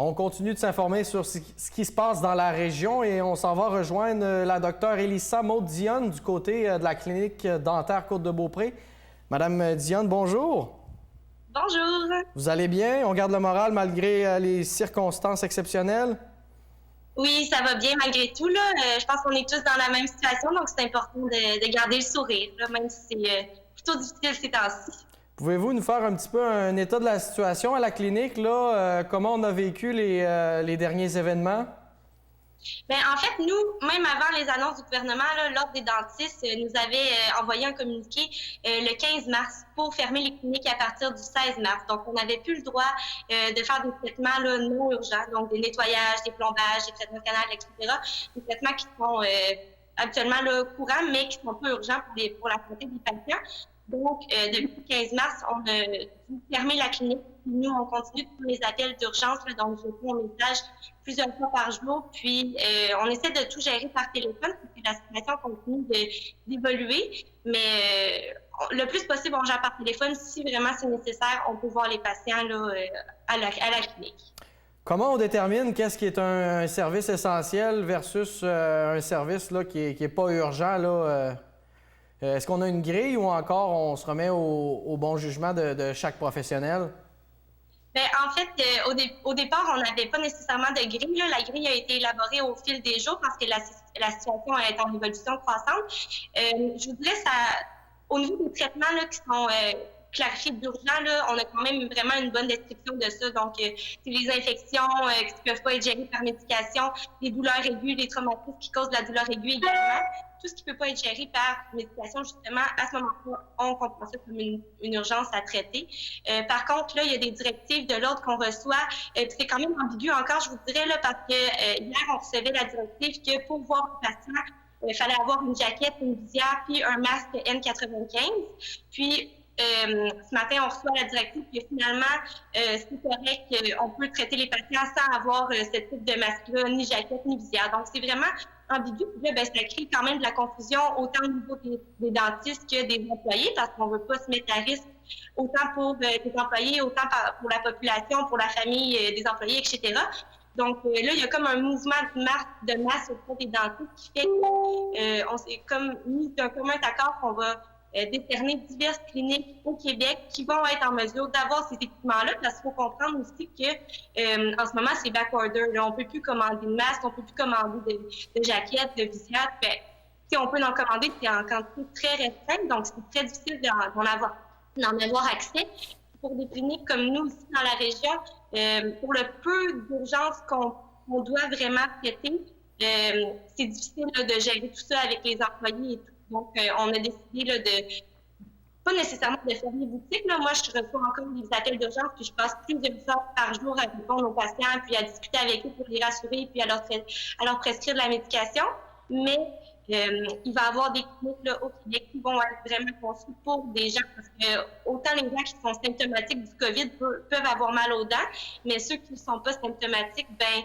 On continue de s'informer sur ce qui se passe dans la région et on s'en va rejoindre la docteure Elissa Maud-Dionne du côté de la clinique dentaire Côte-de-Beaupré. Madame Dionne, bonjour. Bonjour. Vous allez bien? On garde le moral malgré les circonstances exceptionnelles? Oui, ça va bien malgré tout. Je pense qu'on est tous dans la même situation, donc c'est important de garder le sourire, là, même si c'est plutôt difficile ces temps-ci. Pouvez-vous nous faire un petit peu un état de la situation à la clinique, là? Comment on a vécu les derniers événements? Bien, en fait, nous, même avant les annonces du gouvernement, l'Ordre des dentistes nous avait envoyé un communiqué le 15 mars pour fermer les cliniques à partir du 16 mars. Donc, on n'avait plus le droit de faire des traitements non urgents, donc des nettoyages, des plombages, des traitements canal, etc. Des traitements qui sont actuellement courants, mais qui sont peu urgents pour la santé des patients. Donc, depuis le 15 mars, on a dû fermer la clinique. Nous, on continue tous les appels d'urgence. Donc, je réponds aux messages plusieurs fois par jour. Puis, on essaie de tout gérer par téléphone parce que la situation continue d'évoluer. Mais le plus possible, on gère par téléphone. Si vraiment c'est nécessaire, on peut voir les patients là, à la clinique. Comment on détermine qu'est-ce qui est un service essentiel versus un service là, qui est pas urgent, là? Est-ce qu'on a une grille ou encore on se remet au bon jugement de chaque professionnel? Bien, en fait, au départ, on n'avait pas nécessairement de grille. Là. La grille a été élaborée au fil des jours parce que la situation est en évolution croissante. Je vous dirais, au niveau des traitements là, qui sont clarifiés d'urgence, on a quand même vraiment une bonne description de ça. Donc, c'est les infections qui ne peuvent pas être gérées par médication, les douleurs aiguës, les traumatismes qui causent la douleur aiguë également. Tout ce qui ne peut pas être géré par médication, justement, à ce moment-là, on comprend ça comme une urgence à traiter. Par contre, là, il y a des directives de l'ordre qu'on reçoit. C'est quand même ambigu encore, je vous dirais, là, parce que hier, on recevait la directive que pour voir le patient, il fallait avoir une jaquette, une visière, puis un masque N95. Puis, ce matin, on reçoit la directive que finalement, c'est correct qu'on peut traiter les patients sans avoir ce type de masque-là, ni jaquette, ni visière. Donc, c'est vraiment ambigu. Puis là, ça crée quand même de la confusion autant au niveau des dentistes que des employés parce qu'on ne veut pas se mettre à risque autant pour les employés, autant pour la population, pour la famille des employés, etc. Donc là, il y a comme un mouvement de masse auprès des dentistes qui fait qu'on s'est comme mis d'un commun accord qu'on va décerner diverses cliniques au Québec qui vont être en mesure d'avoir ces équipements-là, parce qu'il faut comprendre aussi que en ce moment, c'est backorder. Là, on ne peut plus commander de masques, on ne peut plus commander de jaquettes, de visières. Si on peut en commander, c'est en quantité très restreinte, donc c'est très difficile d'en avoir accès. Pour des cliniques comme nous ici dans la région, pour le peu d'urgence qu'on doit vraiment traiter, c'est difficile là, de gérer tout ça avec les employés et tout. Donc, on a décidé là, pas nécessairement de fermer boutique. Là. Moi, je reçois encore des appels d'urgence, puis je passe plusieurs heures par jour à répondre aux patients, puis à discuter avec eux pour les rassurer, puis à leur prescrire de la médication. Mais il va y avoir des cliniques là, au Québec qui vont être vraiment conçues pour des gens, parce que autant les gens qui sont symptomatiques du COVID peuvent avoir mal aux dents, mais ceux qui ne sont pas symptomatiques, ben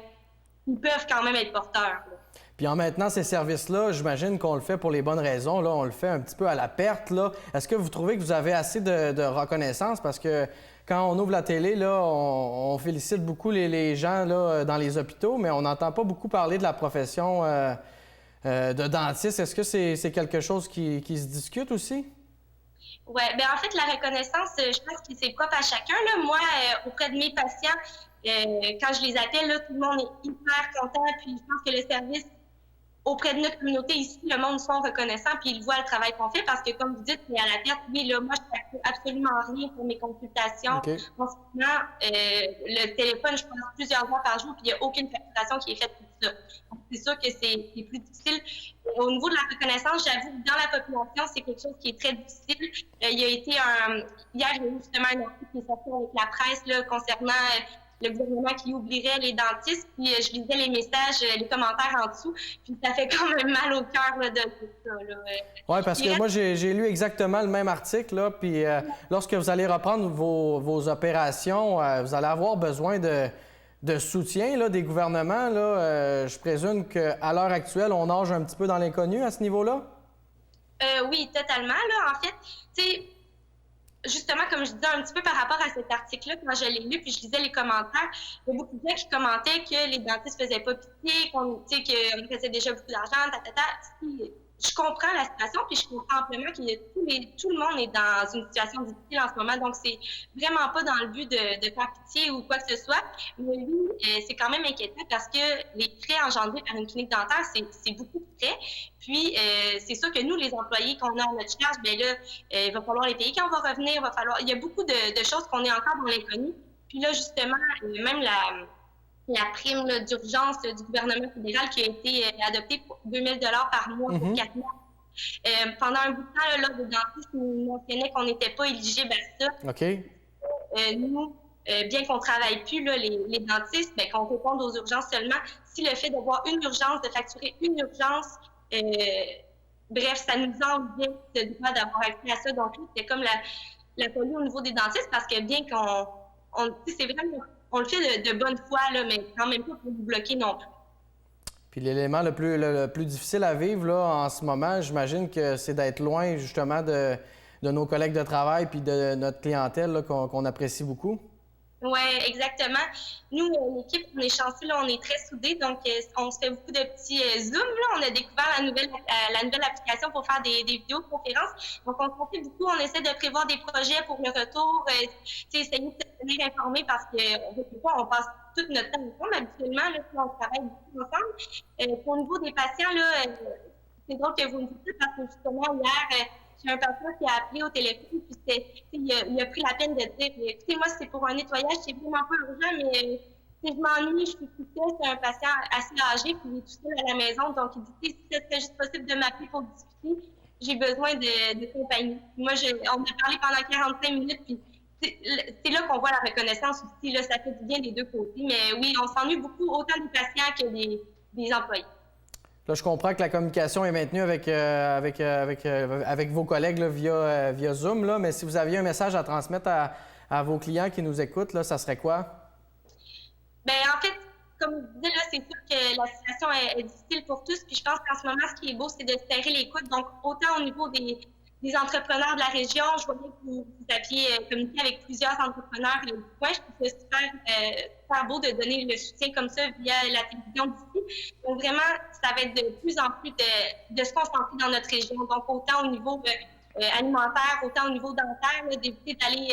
ils peuvent quand même être porteurs. Là. Puis en maintenant ces services-là, j'imagine qu'on le fait pour les bonnes raisons. Là, on le fait un petit peu à la perte. Là. Est-ce que vous trouvez que vous avez assez de reconnaissance? Parce que quand on ouvre la télé, là, on félicite beaucoup les gens là, dans les hôpitaux, mais on n'entend pas beaucoup parler de la profession de dentiste. Est-ce que c'est quelque chose qui se discute aussi? Oui, bien en fait, la reconnaissance, je pense que c'est propre à chacun. Là. Moi, auprès de mes patients, quand je les appelle, là, tout le monde est hyper content. Puis je pense que le service auprès de notre communauté ici, le monde sont reconnaissants puis ils voient le travail qu'on fait parce que, comme vous dites, c'est à la perte. Oui, là, moi, je ne fais absolument rien pour mes consultations. Okay. En ce moment, le téléphone, je passe plusieurs heures par jour puis il n'y a aucune facturation qui est faite pour ça. Donc, c'est sûr que c'est plus difficile. Au niveau de la reconnaissance, j'avoue que dans la population, c'est quelque chose qui est très difficile. Il y a été hier, il y a eu justement un article qui est sorti avec la presse là, concernant le gouvernement qui oublierait les dentistes, puis je lisais les messages, les commentaires en dessous, puis ça fait quand même mal au cœur de tout ça. Oui, parce que moi, j'ai lu exactement le même article, là, puis lorsque vous allez reprendre vos opérations, vous allez avoir besoin de soutien là, des gouvernements. Là, je présume qu'à l'heure actuelle, on nage un petit peu dans l'inconnu à ce niveau-là? Oui, totalement. Là, en fait, tu sais, justement, comme je disais un petit peu par rapport à cet article-là, quand je l'ai lu, puis je lisais les commentaires, il y a beaucoup de gens qui commentaient que les dentistes faisaient pas pitié, qu'on faisait déjà beaucoup d'argent, Je comprends la situation, puis je comprends amplement que tout le monde est dans une situation difficile en ce moment, donc c'est vraiment pas dans le but de faire pitié ou quoi que ce soit. Mais oui, c'est quand même inquiétant parce que les frais engendrés par une clinique dentaire, c'est beaucoup de frais. Puis, c'est sûr que nous, les employés qu'on a à notre charge, bien là, il va falloir les payer quand on va revenir, il y a beaucoup de choses qu'on est encore dans l'inconnu. Puis là, justement, même la prime d'urgence du gouvernement fédéral qui a été adoptée pour 2 000 $ par mois pour 4 mois. Pendant un bout de temps, l'Ordre des dentistes nous mentionnait qu'on n'était pas éligible à ça. OK. Nous, bien qu'on ne travaille plus, là, les dentistes, bien, qu'on réponde aux urgences seulement, si le fait d'avoir une urgence, de facturer une urgence, bref, ça nous enlevait ce droit d'avoir accès à ça. Donc, c'est comme la folie au niveau des dentistes parce que bien c'est vraiment, on le fait de bonne foi, là, mais quand même pas pour nous bloquer non plus. Puis l'élément le plus difficile à vivre là, en ce moment, j'imagine que c'est d'être loin justement de nos collègues de travail puis de notre clientèle qu'on apprécie beaucoup. Oui, exactement. Nous, l'équipe, on est chanceux, là, on est très soudés, donc on se fait beaucoup de petits Zooms. Là. On a découvert la nouvelle application pour faire des vidéoconférences. Donc, on se fait beaucoup, on essaie de prévoir des projets pour le retour, essayer de se tenir informés parce qu'on passe tout notre temps ensemble. Habituellement, là, on travaille beaucoup ensemble. Au niveau des patients, là, c'est drôle que vous me dites ça parce que justement, hier, j'ai un patient qui a appelé au téléphone, puis il a pris la peine de dire écoutez, moi, c'est pour un nettoyage, c'est vraiment pas urgent, mais je m'ennuie, je suis tout seul. C'est un patient assez âgé, puis il est tout seul à la maison. Donc, il dit si ce serait juste possible de m'appeler pour discuter, j'ai besoin de compagnie. Moi, on a parlé pendant 45 minutes, puis c'est là qu'on voit la reconnaissance aussi. Là, ça fait du bien des deux côtés. Mais oui, on s'ennuie beaucoup, autant des patients que des employés. Là, je comprends que la communication est maintenue avec vos collègues là, via Zoom, là, mais si vous aviez un message à transmettre à vos clients qui nous écoutent, là, ça serait quoi? Bien, en fait, comme je disais, là, c'est sûr que la situation est difficile pour tous. Puis je pense qu'en ce moment, ce qui est beau, c'est de serrer les coudes. Donc, autant au niveau des entrepreneurs de la région, je voyais que vous aviez communiqué avec plusieurs entrepreneurs du coin. Je trouve ça super beau de donner le soutien comme ça via la télévision d'ici. Donc, vraiment, ça va être de plus en plus de se concentrer dans notre région. Donc, autant au niveau alimentaire, autant au niveau dentaire, d'éviter d'aller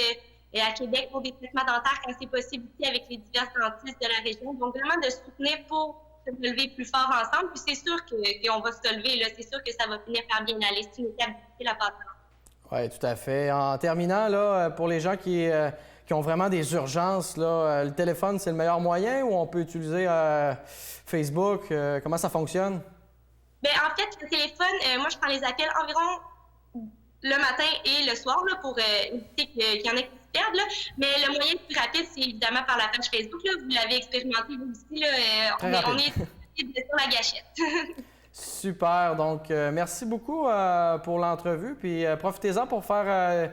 à Québec pour des traitements dentaires quand c'est possible ici avec les divers dentistes de la région. Donc, vraiment de soutenir pour se lever plus fort ensemble. Puis c'est sûr qu'on va se lever, là. C'est sûr que ça va finir par bien aller. C'est une étape difficile à passer. Oui, tout à fait. En terminant, là, pour les gens qui ont vraiment des urgences, là, le téléphone, c'est le meilleur moyen ou on peut utiliser Facebook? Comment ça fonctionne? Bien, en fait, le téléphone, moi, je prends les appels environ le matin et le soir là, pour éviter qu'il y en ait qui se perdent. Là. Mais le moyen le plus rapide, c'est évidemment par la page Facebook. Là. Vous l'avez expérimenté, vous aussi. Là, on est sur la gâchette. Super. Donc, merci beaucoup pour l'entrevue. Puis, profitez-en pour faire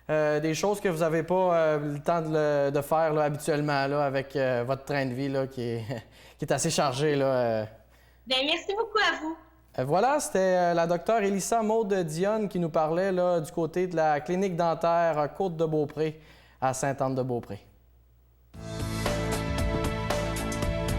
des choses que vous n'avez pas le temps de faire là, habituellement là, avec votre train de vie là, qui est assez chargé. Là. Bien, merci beaucoup à vous. Voilà, c'était la docteure Elissa Maude Dionne qui nous parlait là, du côté de la clinique dentaire Côte-de-Beaupré à Sainte-Anne-de-Beaupré.